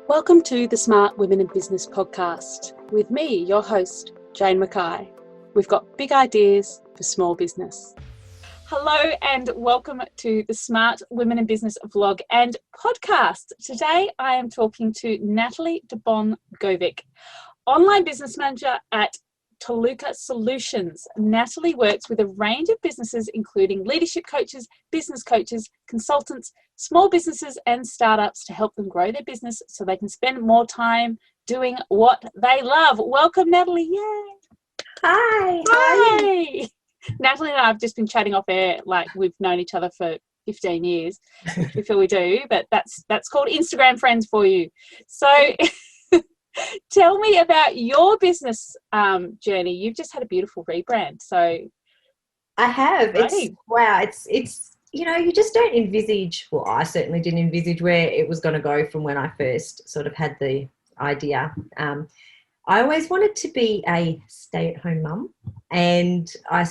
Welcome to the Smart Women in Business podcast with me, your host, Jane Mackay. We've got big ideas for small business. Hello and welcome to the Smart Women in Business vlog and podcast. Today I am talking to Natalie DeBon-Govic, online business manager at Toluca Solutions. Natalie works with a range of businesses, including leadership coaches, business coaches, consultants, small businesses and startups to help them grow their business so they can spend more time doing what they love. Welcome, Natalie. Yay. Hi. Hi. Natalie and I have just been chatting off air like we've known each other for 15 years, which we feel we do, but that's called Instagram friends for you. So tell me about your business journey. You've just had a beautiful rebrand. So I have. Right. It's you just don't envisage, well, I certainly didn't envisage where it was going to go from when I first sort of had the idea. I always wanted to be a stay-at-home mum, and I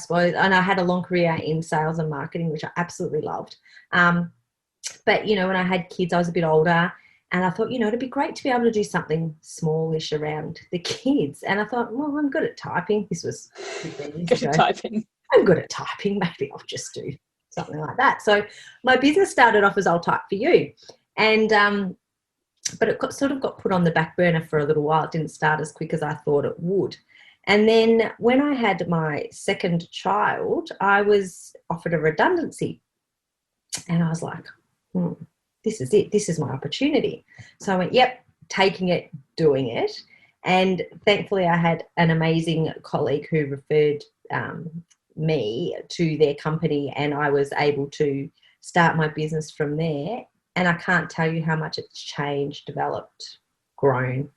had a long career in sales and marketing, which I absolutely loved. But, when I had kids, I was a bit older, and I thought, it'd be great to be able to do something smallish around the kids. And I thought, well, I'm good at typing. This was 15 years ago. I'm good at typing. Maybe I'll just do something like that. So my business started off as I'll Type for You. And but it sort of got put on the back burner for a little while. It didn't start as quick as I thought it would. And then when I had my second child, I was offered a redundancy. And I was like, this is it. This is my opportunity. So I went, yep, taking it, doing it. And thankfully I had an amazing colleague who referred me to their company, and I was able to start my business from there. And I can't tell you how much it's changed, developed, grown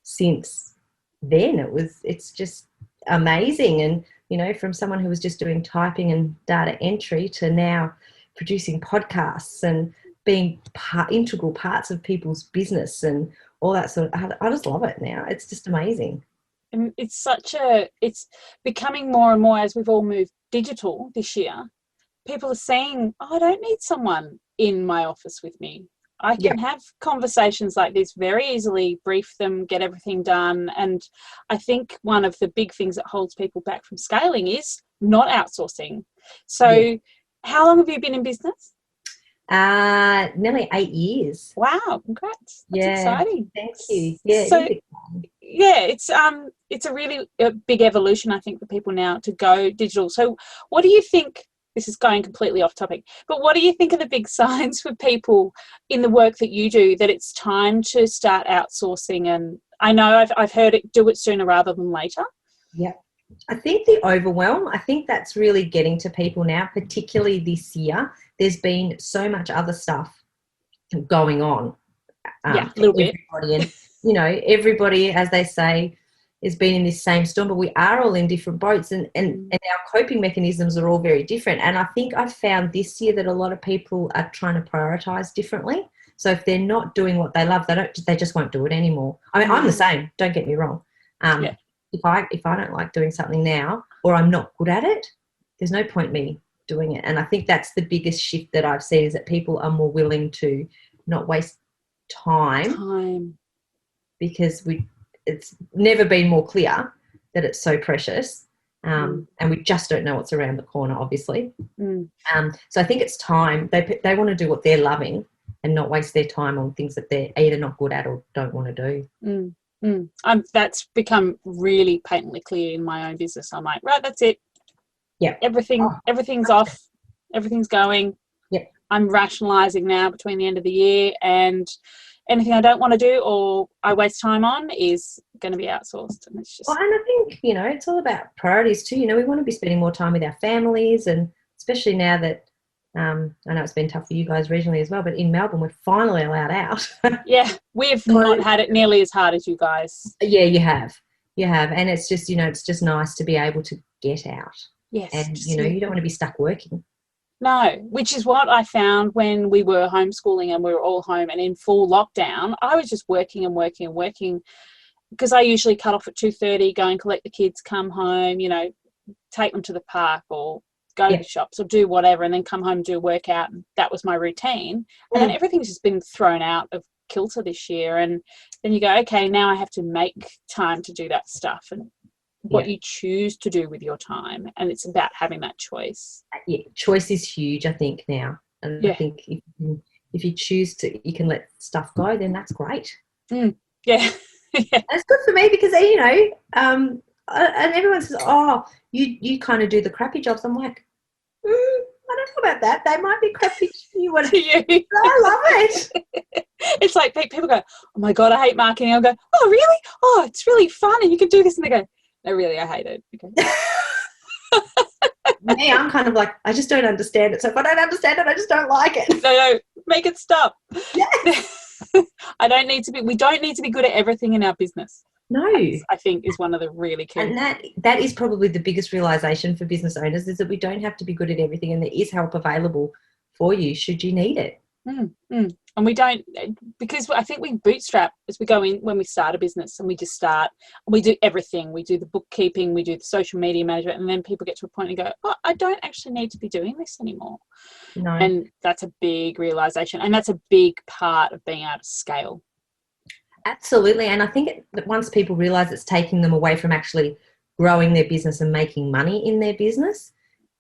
since then. It's just amazing. And, from someone who was just doing typing and data entry to now producing podcasts and being integral parts of people's business and all that sort of, I just love it now. It's just amazing. And it's becoming more and more as we've all moved digital this year. People are saying, I don't need someone in my office with me. I can have conversations like this very easily, brief them, get everything done. And I think one of the big things that holds people back from scaling is not outsourcing. So how long have you been in business? Nearly 8 years. Wow, congrats. That's exciting. Thank you. Yeah. So, it's a really big evolution, I think, for people now to go digital. So what do you think, this is going completely off topic, but what do you think are the big signs for people in the work that you do that it's time to start outsourcing? And I know I've heard it, do it sooner rather than later. Yeah. I think the overwhelm, I think that's really getting to people now, particularly this year. There's been so much other stuff going on. A little bit. And, everybody, as they say, has been in this same storm, but we are all in different boats, and our coping mechanisms are all very different. And I think I've found this year that a lot of people are trying to prioritise differently. So if they're not doing what they love, they just won't do it anymore. I mean, I'm the same, don't get me wrong. If I don't like doing something now, or I'm not good at it, there's no point me doing it. And I think that's the biggest shift that I've seen, is that people are more willing to not waste time. Because it's never been more clear that it's so precious, and we just don't know what's around the corner, obviously. So I think it's time. They want to do what they're loving and not waste their time on things that they're either not good at or don't want to do. That's become really patently clear in my own business. I'm like, right, that's it. Yeah. Everything's off. Everything's going. Yeah. I'm rationalising now between the end of the year, and anything I don't want to do or I waste time on is going to be outsourced. And it's just... Well, and I think, it's all about priorities too. We want to be spending more time with our families, and especially now that, I know it's been tough for you guys regionally as well, but in Melbourne, we're finally allowed out. Yeah, we've not had it nearly as hard as you guys. Yeah, you have. And it's just, it's just nice to be able to get out. Yes. And, you don't want to be stuck working. No, which is what I found when we were homeschooling and we were all home and in full lockdown. I was just working because I usually cut off at 2:30, go and collect the kids, come home, take them to the park or go to the shops or do whatever, and then come home and do a workout. And that was my routine. And then everything's just been thrown out of kilter this year. And then you go, okay, now I have to make time to do that stuff, and what you choose to do with your time. And it's about having that choice. Yeah, choice is huge, I think, now. And I think if you choose to, you can let stuff go, then that's great. Yeah. That's good for me because, you know, and everyone says, oh, you kind of do the crappy jobs. I'm like, I don't know about that. They might be crappy to you. I love it. It's like people go, oh my God, I hate marketing. I'll go, oh really? Oh, it's really fun and you can do this. And they go, no, really, I hate it. Okay. Me, I'm kind of like, I just don't understand it. So if I don't understand it, I just don't like it. No, make it stop. Yes. We don't need to be good at everything in our business. No. That's, I think, is one of the really key. And that is probably the biggest realization for business owners, is that we don't have to be good at everything, and there is help available for you should you need it. And we don't, because I think we bootstrap as we go in when we start a business, and we just start, we do everything. We do the bookkeeping, we do the social media management, and then people get to a point and go, oh, I don't actually need to be doing this anymore. No. And that's a big realization, and that's a big part of being able to scale. Absolutely. And I think that once people realize it's taking them away from actually growing their business and making money in their business,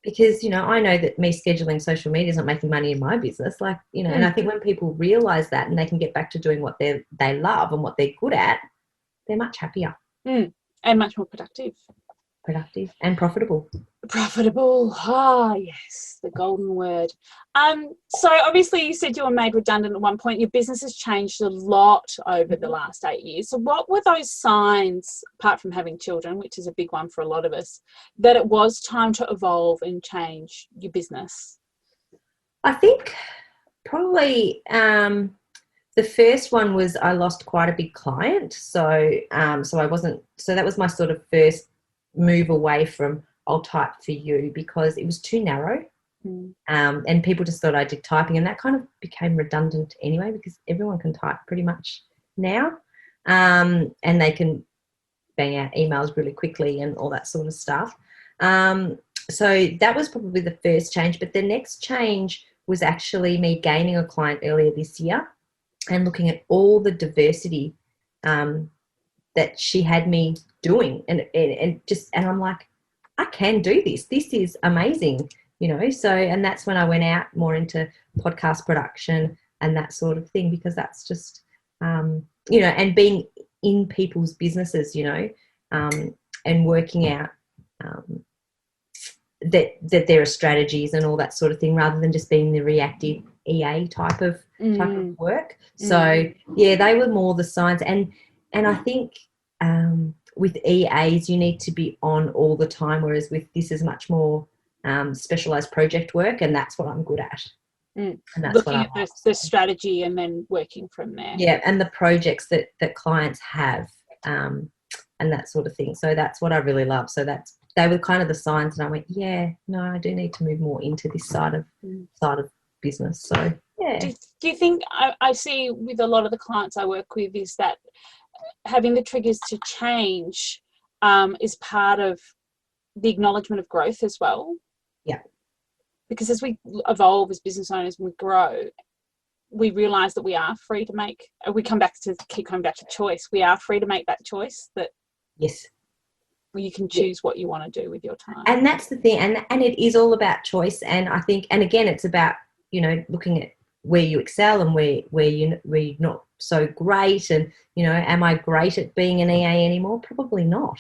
because, you know, I know that me scheduling social media is not making money in my business. Like, you know, and I think when people realize that and they can get back to doing what they love and what they're good at, they're much happier. And much more productive. Productive and profitable. Profitable. Yes, the golden word. So obviously you said you were made redundant at one point. Your business has changed a lot over the last 8 years. So what were those signs, apart from having children, which is a big one for a lot of us, that it was time to evolve and change your business? I think probably the first one was I lost quite a big client. So that was my sort of first move away from I'll type for you, because it was too narrow. And people just thought I did typing, and that kind of became redundant anyway, because everyone can type pretty much now, and they can bang out emails really quickly and all that sort of stuff. So that was probably the first change. But the next change was actually me gaining a client earlier this year and looking at all the diversity that she had me doing, and I'm like, I can do this. This is amazing, you know. So, and that's when I went out more into podcast production and that sort of thing, because that's just, you know, and being in people's businesses, you know, and working out that there are strategies and all that sort of thing, rather than just being the reactive EA type of work. So yeah, they were more the signs, and I think with EAs you need to be on all the time, whereas with this is much more specialized project work, and that's what I'm good at. And that's looking what at the strategy and then working from there. Yeah, and the projects that clients have, and that sort of thing. So that's what I really love. So they were kind of the signs, and I went, yeah, no, I do need to move more into this side of business. So yeah. Do you think, I see with a lot of the clients I work with, is that having the triggers to change is part of the acknowledgement of growth as well? Yeah. Because as we evolve as business owners and we grow, we realise that we are free to make, we keep coming back to choice. We are free to make that choice, that yes, you can choose what you want to do with your time. And that's the thing, and it is all about choice. And I think, and again, it's about, you know, looking at where you excel and where you're not so great. And, you know, am I great at being an EA anymore? Probably not.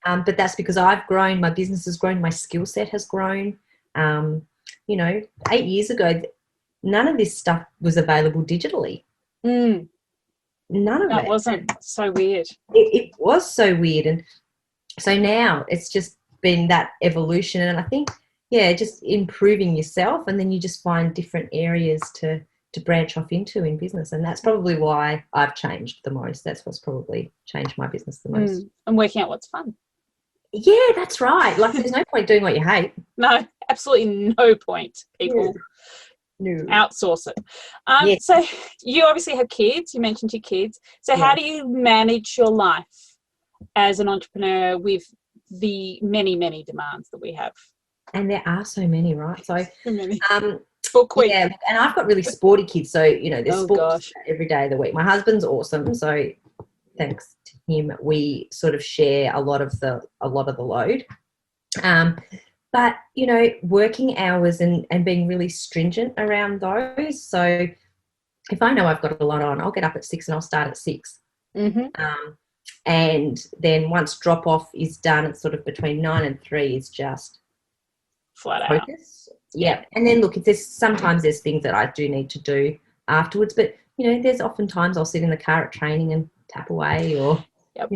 But that's because I've grown, my business has grown, my skill set has grown. You know, 8 years ago, none of this stuff was available digitally. None of it. That wasn't so weird. It was so weird. And so now it's just been that evolution. And I think, yeah, just improving yourself, and then you just find different areas to branch off into in business. And that's probably why I've changed the most. That's what's probably changed my business the most. And working out what's fun. Yeah, that's right. Like, there's no point doing what you hate. No, absolutely no point, people. No. Outsource it. Yes. So you obviously have kids. You mentioned your kids. So how do you manage your life as an entrepreneur with the many, many demands that we have? And there are so many, right? So many. Book week. Yeah, and I've got really sporty kids, so there's Oh, sports gosh. every day of the week. My husband's awesome, so thanks to him, we sort of share a lot of the load. But working hours and being really stringent around those. So if I know I've got a lot on, I'll get up at 6 and I'll start at 6. And then once drop off is done, it's sort of between 9 and 3 is just Flat focus. Yeah. And then look, sometimes there's things that I do need to do afterwards, but there's often times I'll sit in the car at training and tap away or Yep.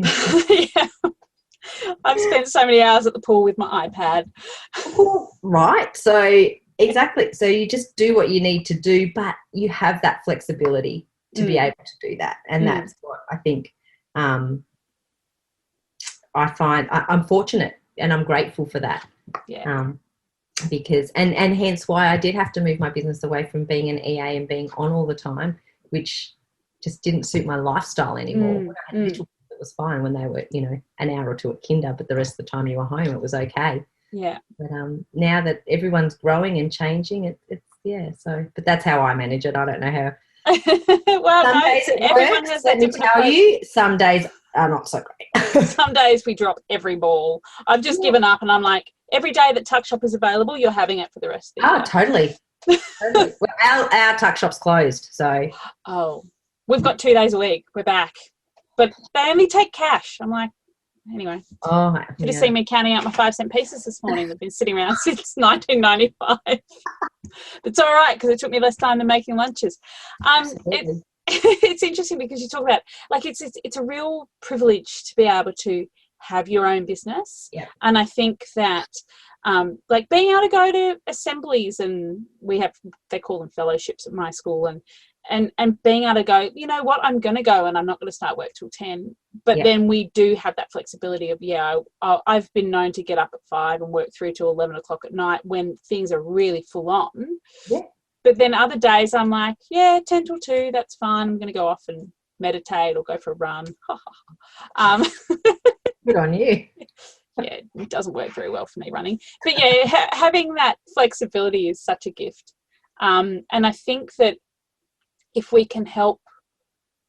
Yeah. I've spent so many hours at the pool with my iPad. Right. So exactly. So you just do what you need to do, but you have that flexibility to be able to do that. And that's what I think I find I'm fortunate and I'm grateful for that. Yeah. Because and hence why I did have to move my business away from being an EA and being on all the time, which just didn't suit my lifestyle anymore. When I had little, it was fine when they were, an hour or two at kinder, but the rest of the time you were home, it was okay. Yeah. But now that everyone's growing and changing, but that's how I manage it. I don't know how. Well, some days it everyone works, has let that me tell you. Some days are not so great. Some days we drop every ball. I've just given up and I'm like, every day that tuck shop is available, you're having it for the rest of the year. Oh, totally. Totally. Well, our tuck shop's closed, so. Oh, we've got 2 days a week. We're back. But they only take cash. I'm like, anyway. Oh, Should have seen me counting out my 5-cent pieces this morning. They've been sitting around since 1995. It's all right because it took me less time than making lunches. It's interesting because you talk about it's a real privilege to be able to have your own business. Yeah. And I think that being able to go to assemblies, and they call them fellowships at my school, and being able to go, you know what, I'm going to go and I'm not going to start work till 10. But then we do have that flexibility of, I've been known to get up at 5 and work through till 11 o'clock at night when things are really full on. Yeah. But then other days I'm like, 10 till 2, that's fine. I'm going to go off and meditate or go for a run. Good on you. Yeah, it doesn't work very well for me running. But having that flexibility is such a gift. And I think that if we can help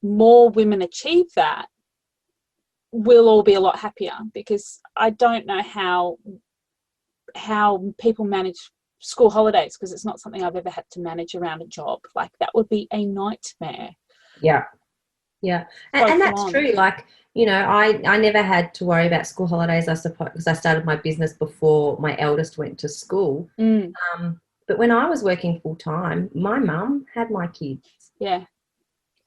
more women achieve that, we'll all be a lot happier, because I don't know how people manage school holidays, because it's not something I've ever had to manage around a job. Like, that would be a nightmare. Yeah. And that's true. Like, I never had to worry about school holidays, I suppose, because I started my business before my eldest went to school. But when I was working full time, my mum had my kids. Yeah.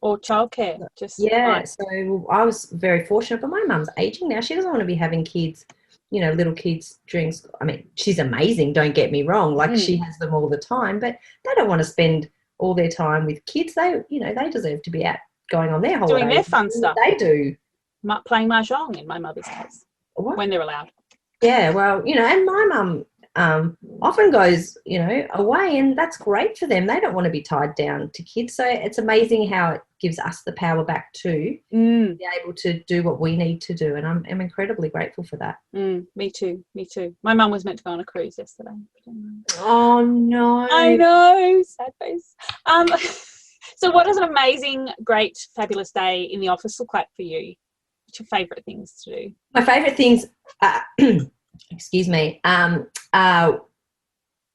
Or childcare. So I was very fortunate, but my mum's aging now. She doesn't want to be having kids, little kids during school. I mean, she's amazing, don't get me wrong. Like, she has them all the time, but they don't want to spend all their time with kids. They deserve to be out going on their holidays. Doing their fun stuff. They do. Playing mahjong in my mother's case. What? When they're allowed. Yeah, well, and my mum often goes, away, and that's great for them. They don't want to be tied down to kids. So it's amazing how it gives us the power back to be able to do what we need to do. And I'm incredibly grateful for that. Me too. My mum was meant to go on a cruise yesterday. Oh, no. I know. Sad face. So what does an amazing, great, fabulous day in the office look like for you? What's your favourite things to do? My favourite things, excuse me, podcast.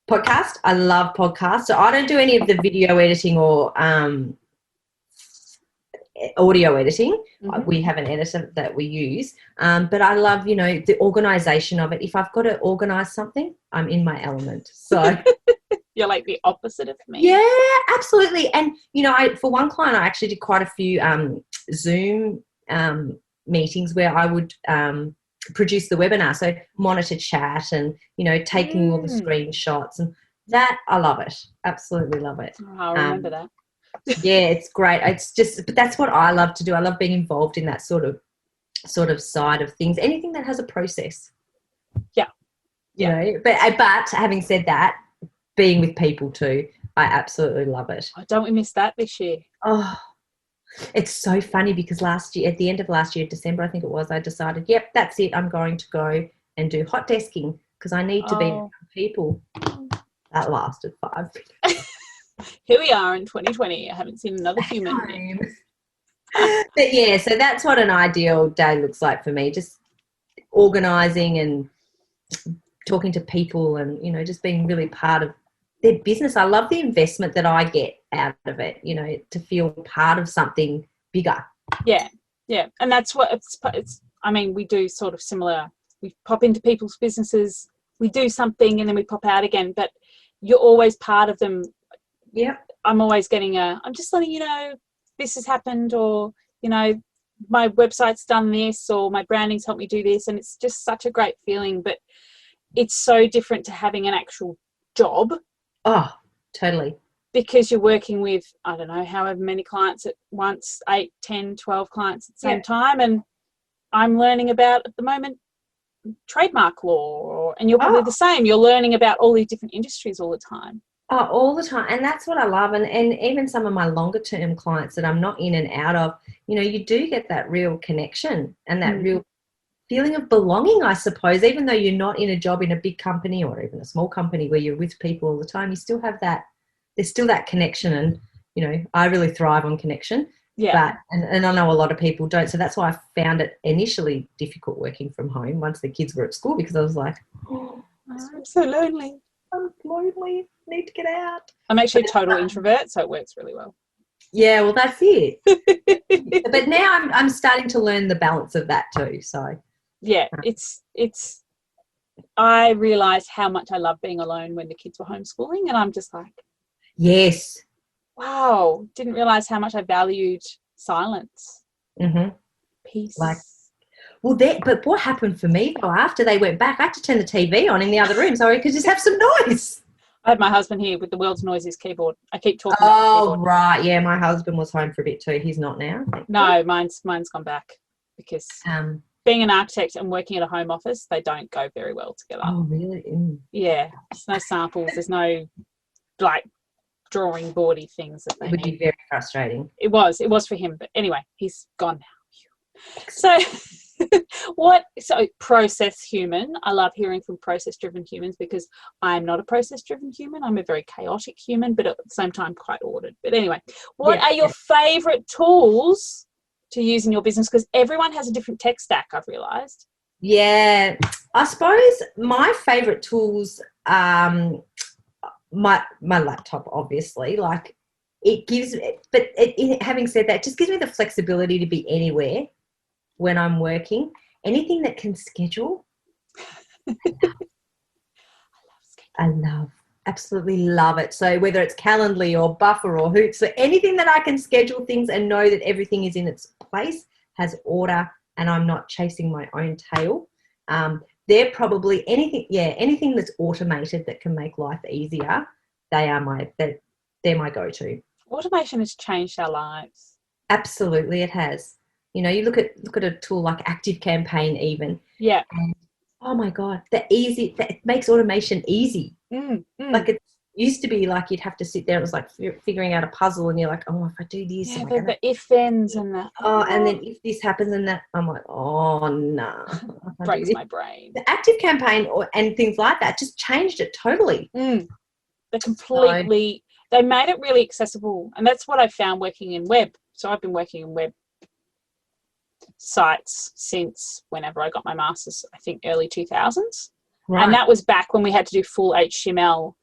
I love podcasts. So I don't do any of the video editing or audio editing. We have an editor that we use. But I love, the organisation of it. If I've got to organise something, I'm in my element. So... You're like the opposite of me. Yeah, absolutely. And, for one client, I actually did quite a few Zoom meetings where I would produce the webinar. So monitor chat and, taking all the screenshots, and that, I love it. Absolutely love it. Oh, I'll remember that. Yeah, it's great. But that's what I love to do. I love being involved in that sort of side of things. Anything that has a process. Yeah. But having said that, being with people too, I absolutely love it. Oh, don't we miss that this year? Oh, it's so funny because last year, at the end of last year, December, I think it was, I decided, that's it. I'm going to go and do hot desking because I need to be with people. That lasted 5 minutes. Here we are in 2020. I haven't seen another human. But yeah, so that's what an ideal day looks like for me. Just organising and talking to people and, just being really part of their business. I love the investment that I get out of it, to feel part of something bigger. Yeah. And that's what it's I mean, we do sort of similar. We pop into people's businesses, we do something, and then we pop out again. But you're always part of them. Yeah. I'm always getting I'm just letting you know this has happened, or, my website's done this, or my branding's helped me do this. And it's just such a great feeling. But it's so different to having an actual job. Oh, totally. Because you're working with, I don't know, however many clients at once, 8, 10, 12 clients at the same time. And I'm learning about, at the moment, trademark law, and you're probably the same. You're learning about all these different industries all the time. Oh, all the time. And that's what I love. And even some of my longer term clients that I'm not in and out of, you do get that real connection and that real feeling of belonging, I suppose. Even though you're not in a job in a big company or even a small company where you're with people all the time, you still have that, there's still that connection. And, I really thrive on connection. Yeah. But, and I know a lot of people don't. So that's why I found it initially difficult working from home once the kids were at school, because I was like, I'm so lonely. I'm lonely, need to get out. I'm actually a total introvert, so it works really well. Yeah, well, that's it. But now I'm starting to learn the balance of that too. So yeah, it's I realised how much I love being alone when the kids were homeschooling, and I'm just like, yes, wow, didn't realise how much I valued silence, peace. But what happened for me though, after they went back, I had to turn the TV on in the other room so I could just have some noise. I have my husband here with the world's noisiest keyboard. I keep talking about the keyboard. Right, yeah, my husband was home for a bit too. He's not now. No, mine's gone back because being an architect and working at a home office, they don't go very well together. Oh, really? Yeah, there's no samples. There's no drawing boardy things that they would be very frustrating. It was for him, but anyway, he's gone now. So process human. I love hearing from process-driven humans because I'm not a process-driven human. I'm a very chaotic human, but at the same time quite ordered. But anyway, what are your favourite tools to use in your business? Because everyone has a different tech stack, I've realised. Yeah, I suppose my favourite tools, my laptop, obviously. Like it gives, but having said that, it just gives me the flexibility to be anywhere when I'm working. Anything that can schedule, absolutely love it. So whether it's Calendly or Buffer or Hoot, so anything that I can schedule things and know that everything is in its place, has order, and I'm not chasing my own tail. They're probably anything that's automated that can make life easier. They're my go-to. Automation has changed our lives. Absolutely, it has. You look at a tool like Active Campaign even. Yeah. And, oh my God, that makes automation easy. Like it used to be like you'd have to sit there. It was like figuring out a puzzle, and you're like, oh, if I do this, the if thens and that. And then if this happens and that, I'm like, oh no, breaks my brain. The Active Campaign and things like that just changed it totally. They completely. They made it really accessible, and that's what I found working in web. So I've been working in web sites since whenever I got my master's, I think early 2000s. Right. And that was back when we had to do full HTML,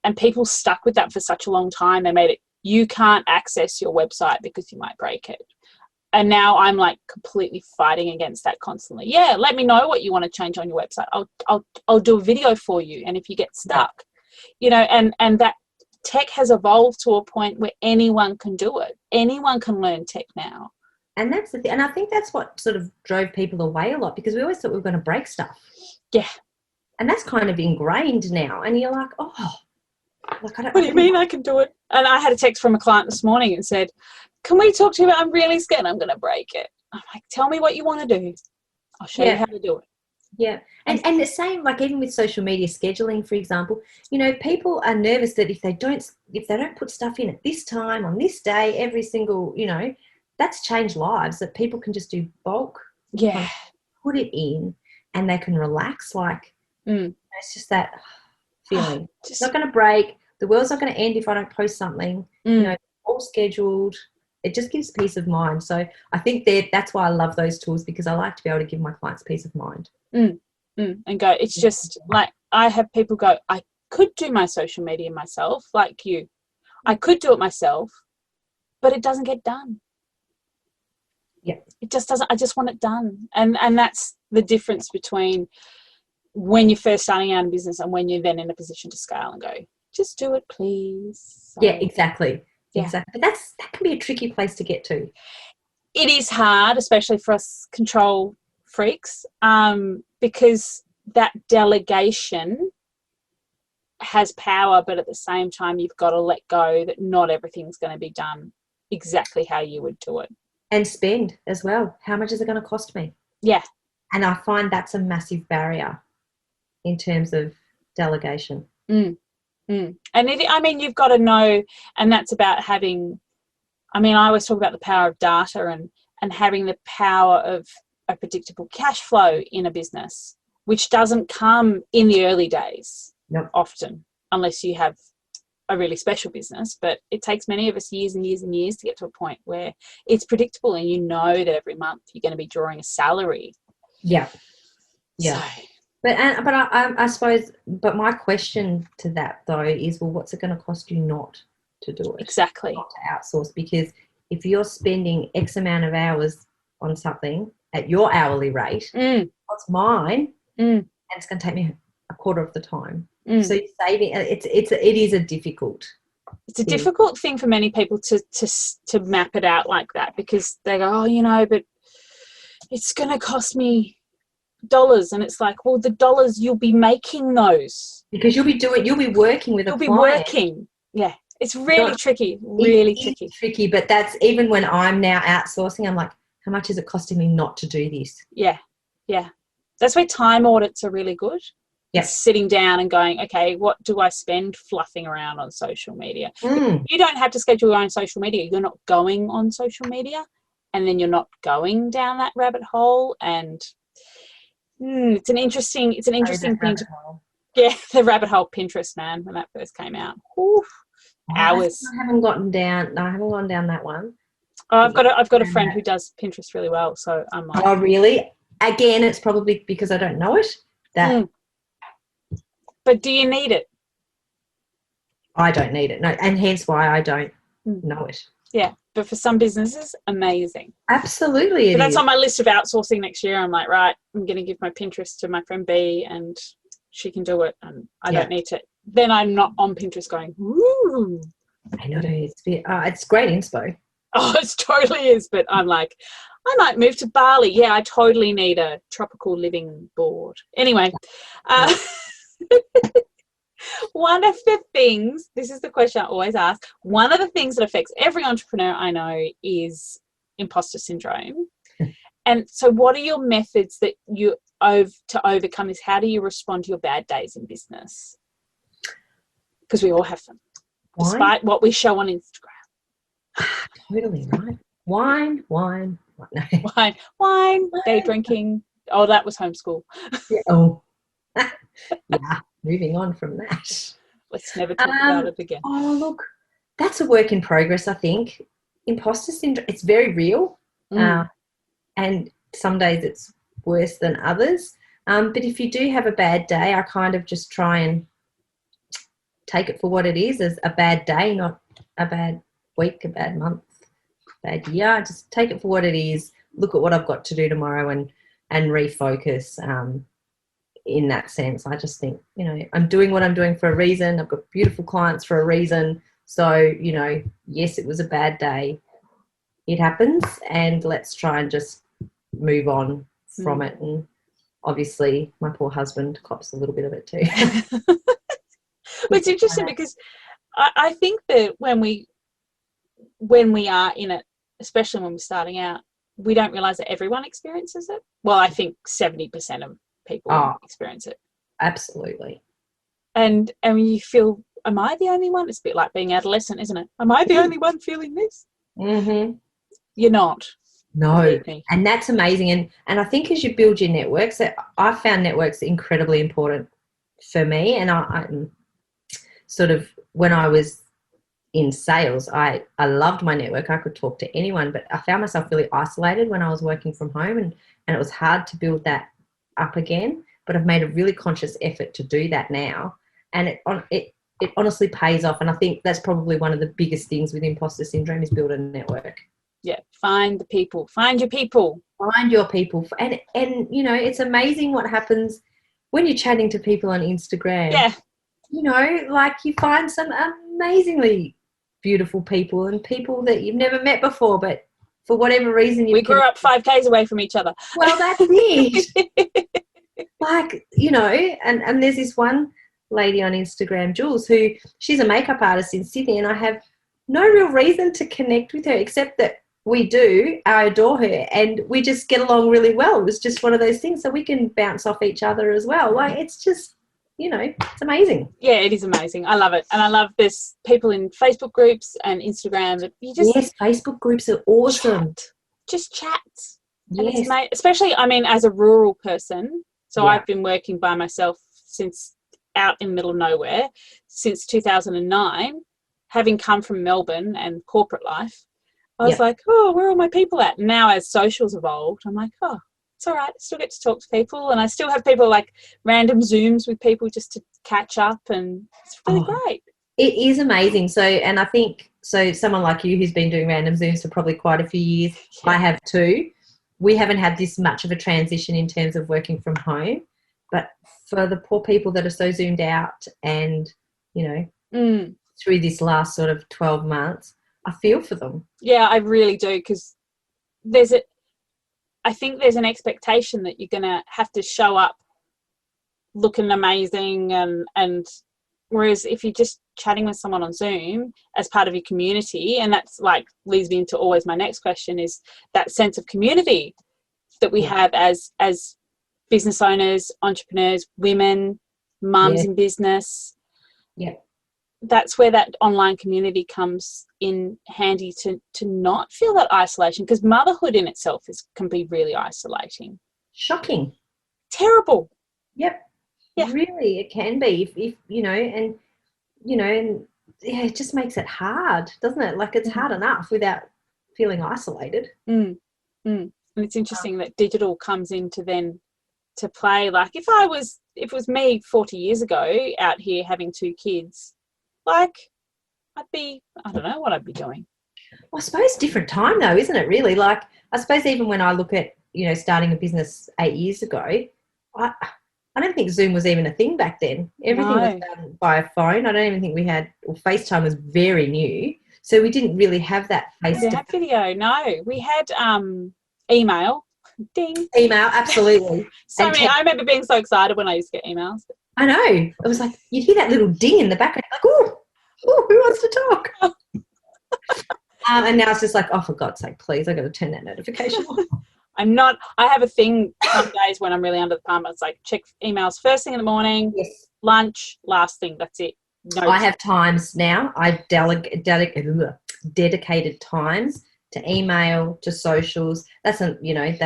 and people stuck with that for such a long time. They made it, you can't access your website because you might break it. And now I'm like completely fighting against that constantly. Yeah, let me know what you want to change on your website. I'll do a video for you. And if you get stuck, and that tech has evolved to a point where anyone can do it. Anyone can learn tech now. And that's the thing. And I think that's what sort of drove people away a lot, because we always thought we were going to break stuff. Yeah. And that's kind of ingrained now. And you're like, oh. What do you mean I can do it? And I had a text from a client this morning and said, can we talk to you about, I'm really scared I'm going to break it. I'm like, tell me what you want to do. I'll show you how to do it. Yeah. And the same, like even with social media scheduling, for example, people are nervous that if they don't put stuff in at this time, on this day, every single, that's changed lives, that people can just do bulk. Yeah. Like, put it in and they can relax. Like, it's just that feeling. It's not going to break. The world's not going to end if I don't post something. You know, all scheduled. It just gives peace of mind. So I think that's why I love those tools, because I like to be able to give my clients peace of mind. And go, it's just like, I have people go, I could do my social media myself, like you. I could do it myself, but it doesn't get done. Yeah. It just doesn't. I just want it done. And that's the difference between when you're first starting out in business and when you're then in a position to scale and go, just do it, please. So, yeah, exactly. Yeah. Exactly. But that can be a tricky place to get to. It is hard, especially for us control freaks, because that delegation has power, but at the same time, you've got to let go that not everything's going to be done exactly how you would do it. And spend as well. How much is it going to cost me? Yeah. And I find that's a massive barrier in terms of delegation. And you've got to know, and that's about having, I always talk about the power of data and having the power of a predictable cash flow in a business, which doesn't come in the early days. Nope. Often, unless you have a really special business. But it takes many of us years and years and years to get to a point where it's predictable and you know that every month you're going to be drawing a salary. Yeah. Yeah. So, but I suppose, but my question to that though is, well, what's it going to cost you not to do it? Exactly. Not to outsource, because if you're spending X amount of hours on something at your hourly rate, what's mine, and it's going to take me a quarter of the time. So you're saving. It is a difficult. It's a difficult thing for many people to map it out like that, because they go, but it's going to cost me dollars, and it's like, well, the dollars you'll be making those because you'll be working with a client. You'll be working. Yeah, it's really tricky. Really tricky. But that's even when I'm now outsourcing. I'm like, how much is it costing me not to do this? Yeah. That's where time audits are really good. Yeah. Sitting down and going, okay, what do I spend fluffing around on social media? You don't have to schedule your own social media. You're not going on social media, and then you're not going down that rabbit hole. And it's an interesting thing to. Yeah, the rabbit hole Pinterest, man, when that first came out. Hours. I haven't gone down that one. Oh, I've got a friend who does Pinterest really well, so I'm like, oh, really? Again, it's probably because I don't know it. But do you need it? I don't need it. No, and hence why I don't know it. Yeah, but for some businesses, amazing. Absolutely, but that's on my list of outsourcing next year. I'm like, right, I'm going to give my Pinterest to my friend B, and she can do it, and I don't need to. Then I'm not on Pinterest going, ooh. I know, it's great inspo. Oh, it totally is. But I'm like, I might move to Bali. Yeah, I totally need a tropical living board. Anyway, one of the things, this is the question I always ask, one of the things that affects every entrepreneur I know is imposter syndrome. And so what are your methods that to overcome this? How do you respond to your bad days in business? Because we all have them, despite what we show on Instagram. Totally right. Wine. No. Wine, day drinking. Oh, that was homeschool. Yeah. Oh. Yeah. Moving on from that. Let's never talk about it again. Oh, look, that's a work in progress, I think. Imposter syndrome, it's very real. And some days it's worse than others. But if you do have a bad day, I kind of just try and take it for what it is, as a bad day, not a bad week, a bad month, bad year. I just take it for what it is, look at what I've got to do tomorrow and refocus in that sense. I just think, I'm doing what I'm doing for a reason. I've got beautiful clients for a reason. So, yes, it was a bad day. It happens, and let's try and just move on from it. And obviously my poor husband cops a little bit of it too. It's interesting because I think that when we are in it, especially when we're starting out, we don't realise that everyone experiences it. Well, I think 70% of people experience it. Absolutely. And you feel, am I the only one? It's a bit like being adolescent, isn't it? Am I the only one feeling this? Mm-hmm. You're not. No. And that's amazing. And I think as you build your networks, I found networks incredibly important for me. And sort of when I was in sales, I loved my network. I could talk to anyone, but I found myself really isolated when I was working from home, and it was hard to build that up again. But I've made a really conscious effort to do that now, and it honestly pays off. And I think that's probably one of the biggest things with imposter syndrome is build a network. Yeah, find the people. Find your people. Find your people. And you know, it's amazing what happens when you're chatting to people on Instagram. Yeah. You know, like you find some amazingly beautiful people and people that you've never met before, but for whatever reason we grew up 5Ks away from each other. Well, that's it. Like, you know, and there's this one lady on Instagram, Jules, who she's a makeup artist in Sydney, and I have no real reason to connect with her except that we do. I adore her and we just get along really well. It was just one of those things, so we can bounce off each other as well. Like, it's just, you know, it's amazing. Yeah, it is amazing. I love it. And I love this people in Facebook groups and Instagram that you just... Yes, Facebook groups are awesome. Just chat. Yes. And especially, I mean, as a rural person, so Yeah. I've been working by myself since out in the middle of nowhere since 2009, having come from Melbourne and corporate life. I was like, oh, where are all my people at? Now as socials evolved, I'm like, oh, it's all right. I still get to talk to people, and I still have people like random Zooms with people just to catch up, and it's really great. It is amazing. So, and I think, so someone like you who's been doing random Zooms for probably quite a few years, I have too. We haven't had this much of a transition in terms of working from home, but for the poor people that are so zoomed out and, you know, through this last sort of 12 months, I feel for them. Yeah, I really do, because I think there's an expectation that you're going to have to show up looking amazing, and whereas if you're just chatting with someone on Zoom as part of your community, and that's like leads me into always my next question, is that sense of community that we have as business owners, entrepreneurs, women, mums in business. Yeah. That's where that online community comes in handy to not feel that isolation, because motherhood in itself can be really isolating. Shocking. Terrible. Yep. Yeah. Really, it can be if you know, and you know, and yeah, it just makes it hard, doesn't it? Like, it's hard enough without feeling isolated. And it's interesting that digital comes into then to play. Like if it was me 40 years ago out here having 2 kids, like I don't know what I'd be doing. Well, I suppose different time though, isn't it, really? Like, I suppose even when I look at, you know, starting a business 8 years ago, I don't think Zoom was even a thing back then. Everything was done by a phone. I don't even think we had, or FaceTime was very new. So we didn't really have that face-to-face. We had video, no. We had email. Ding. Email, absolutely. I remember being so excited when I used to get emails. I know. It was like, you'd hear that little ding in the background, like, oh, who wants to talk? And now it's just like, oh, for God's sake, please, I've got to turn that notification off. I have a thing some days when I'm really under the pump. It's like check emails first thing in the morning, lunch, last thing. That's it. No. I have times now. I dedicated times to email, to socials. That's like my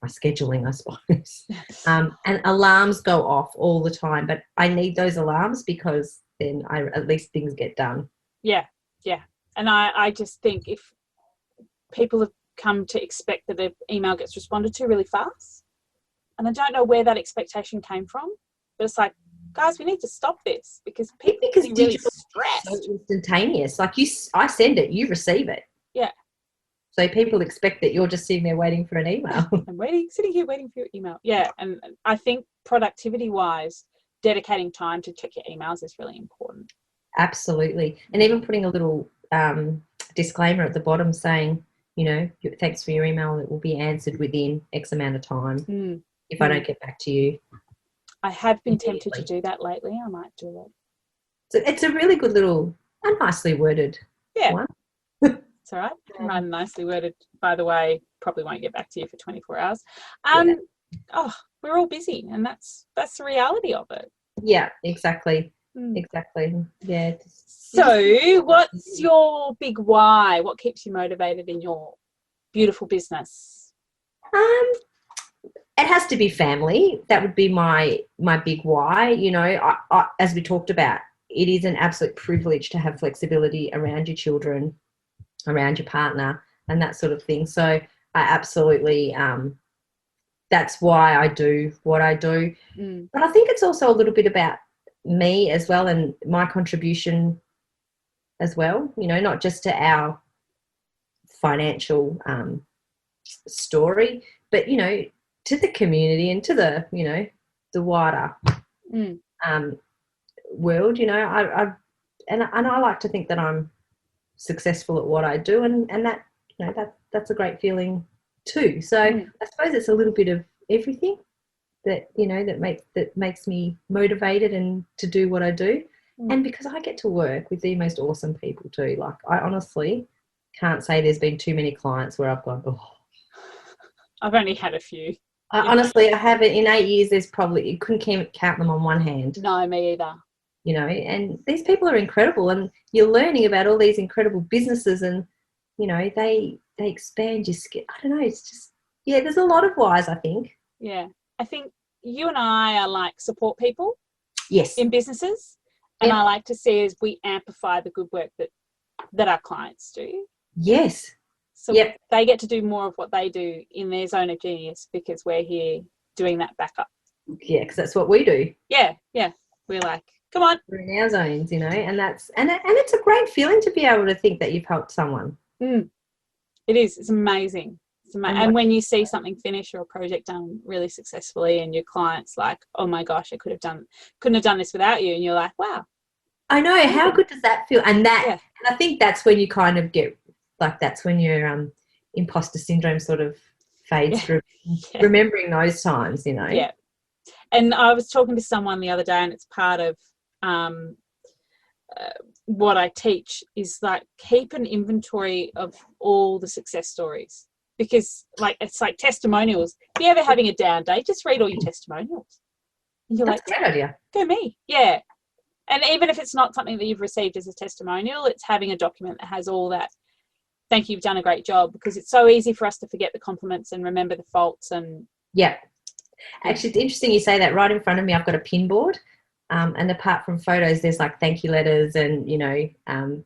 scheduling, I suppose. And alarms go off all the time, but I need those alarms because then at least things get done. Yeah. And I just think if people have come to expect that an email gets responded to really fast, and I don't know where that expectation came from, but it's like, guys, we need to stop this because people are really stressed. So instantaneous. Like I send it, you receive it. Yeah. So people expect that you're just sitting there waiting for an email. I'm sitting here waiting for your email. Yeah, and I think productivity-wise, dedicating time to check your emails is really important. Absolutely. And even putting a little disclaimer at the bottom saying, you know, thanks for your email. It will be answered within X amount of time if I don't get back to you. I have been tempted to do that lately. I might do that. So it's a really good little, nicely worded one. It's all right. I'm nicely worded, by the way. Probably won't get back to you for 24 hours. Oh, we're all busy, and that's the reality of it. Yeah, exactly. Exactly. Yeah. So what's your big why? What keeps you motivated in your beautiful business? It has to be family. That would be my big why. You know, I as we talked about, it is an absolute privilege to have flexibility around your children, around your partner, and that sort of thing. So I absolutely, that's why I do what I do. But I think it's also a little bit about me as well and my contribution as well, you know, not just to our financial story, but, you know, to the community and to the, you know, the wider world. You know, I like to think that I'm successful at what I do, and that, you know, that's a great feeling too. So I suppose it's a little bit of everything that, you know, that makes me motivated and to do what I do. And because I get to work with the most awesome people too. Like, I honestly can't say there's been too many clients where I've gone, oh. I've only had a few. Honestly, I haven't. In 8 years, there's probably, you couldn't count them on one hand. No, me either. You know, and these people are incredible, and you're learning about all these incredible businesses, and, you know, they expand your skill. I don't know, it's just, yeah, there's a lot of whys, I think. Yeah. I think you and I are like support people. Yes. In businesses. And I like to see as we amplify the good work that our clients do. Yes. So they get to do more of what they do in their zone of genius because we're here doing that backup. Yeah, because that's what we do. Yeah. We're like, come on. We're in our zones, you know, and that's and it's a great feeling to be able to think that you've helped someone. It is. It's amazing. And when you see something finish or a project done really successfully and your client's like, oh my gosh, I couldn't have done this without you. And you're like, wow. I know. How good does that feel? And and I think that's when you kind of get, like, that's when your imposter syndrome sort of fades through. Remembering those times, you know. Yeah. And I was talking to someone the other day, and it's part of what I teach is, like, keep an inventory of all the success stories. Because, like, it's like testimonials. If you're ever having a down day, just read all your testimonials. And you're That's a great idea. Go me. Yeah. And even if it's not something that you've received as a testimonial, it's having a document that has all that, thank you, you've done a great job, because it's so easy for us to forget the compliments and remember the faults. And actually, it's interesting you say that. Right in front of me, I've got a pin board. And apart from photos, there's like thank you letters and, you know,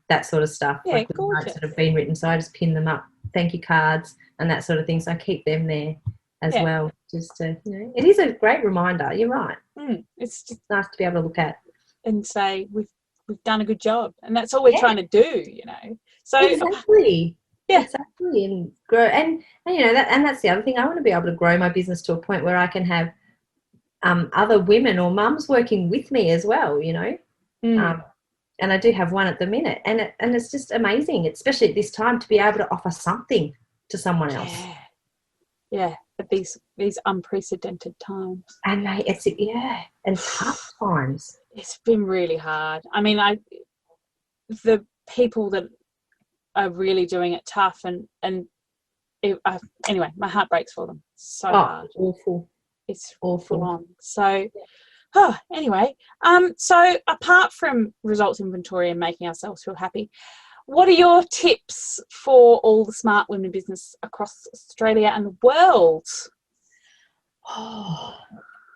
that sort of stuff. Yeah, like notes that have been written. So I just pin them up, thank you cards and that sort of thing. So I keep them there as well. Just to, you know, it is a great reminder. You're right. It's just nice to be able to look at and say we've done a good job, and that's all we're trying to do. You know, so exactly. And grow, and you know that, and that's the other thing. I want to be able to grow my business to a point where I can have other women or mums working with me as well, you know. And I do have one at the minute, and it's just amazing, especially at this time, to be able to offer something to someone else. At these unprecedented times, and and tough times. It's been really hard. I mean, the people that are really doing it tough, and anyway, my heart breaks for them. So hard. Awful. It's awful on. So, anyway, so apart from results inventory and making ourselves feel happy, what are your tips for all the smart women in business across Australia and the world?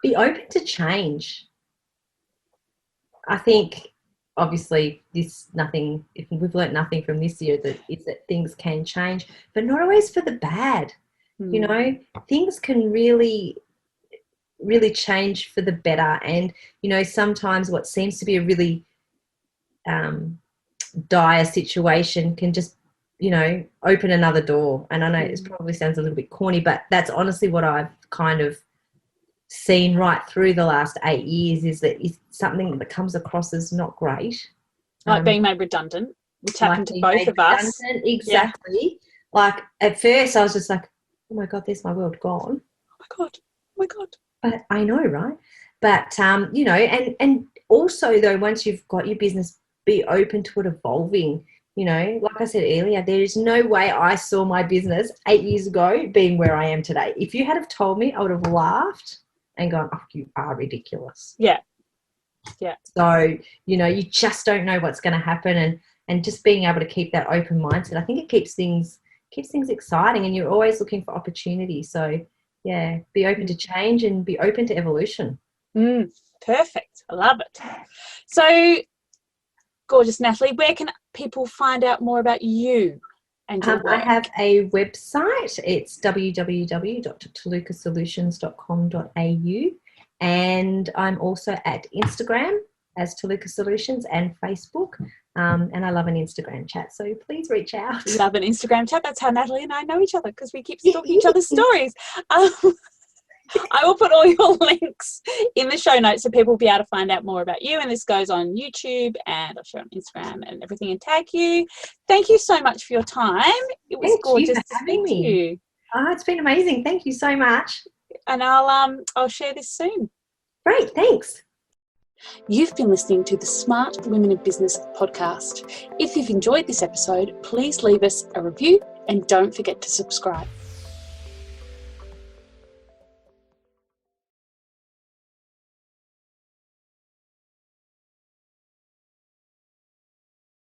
Be open to change. I think, obviously, if we've learnt nothing from this year, that things can change, but not always for the bad. You know, things can really change for the better. And, you know, sometimes what seems to be a really dire situation can just, you know, open another door. And I know it probably sounds a little bit corny, but that's honestly what I've kind of seen right through the last 8 years, is that it's something that comes across as not great. Like being made redundant, which happened to both of us. Exactly. Yeah. Like, at first I was just like, oh my God, there's my world gone. Oh my God. But I know, right? But, you know, and also, though, once you've got your business, be open to it evolving. You know, like I said earlier, there is no way I saw my business 8 years ago being where I am today. If you had have told me, I would have laughed and gone, oh, you are ridiculous. Yeah. So, you know, you just don't know what's going to happen, and just being able to keep that open mindset, I think it keeps things exciting, and you're always looking for opportunity. So, yeah, be open to change and be open to evolution. Perfect. I love it. So Gorgeous, Natalie. Where can people find out more about you and your work? I have a website. It's www.tolucasolutions.com.au, and I'm also at Instagram as Toluca Solutions and Facebook. And I love an Instagram chat, so please reach out. Love an Instagram chat. That's how Natalie and I know each other, because we keep stalking each other's stories. I will put all your links in the show notes so people will be able to find out more about you. And this goes on YouTube, and I'll share on Instagram and everything, and tag you. Thank you so much for your time. It was gorgeous to speak to you. Oh, it's been amazing. Thank you so much. And I'll share this soon. Great, thanks. You've been listening to the Smart Women in Business podcast. If you've enjoyed this episode, please leave us a review and don't forget to subscribe.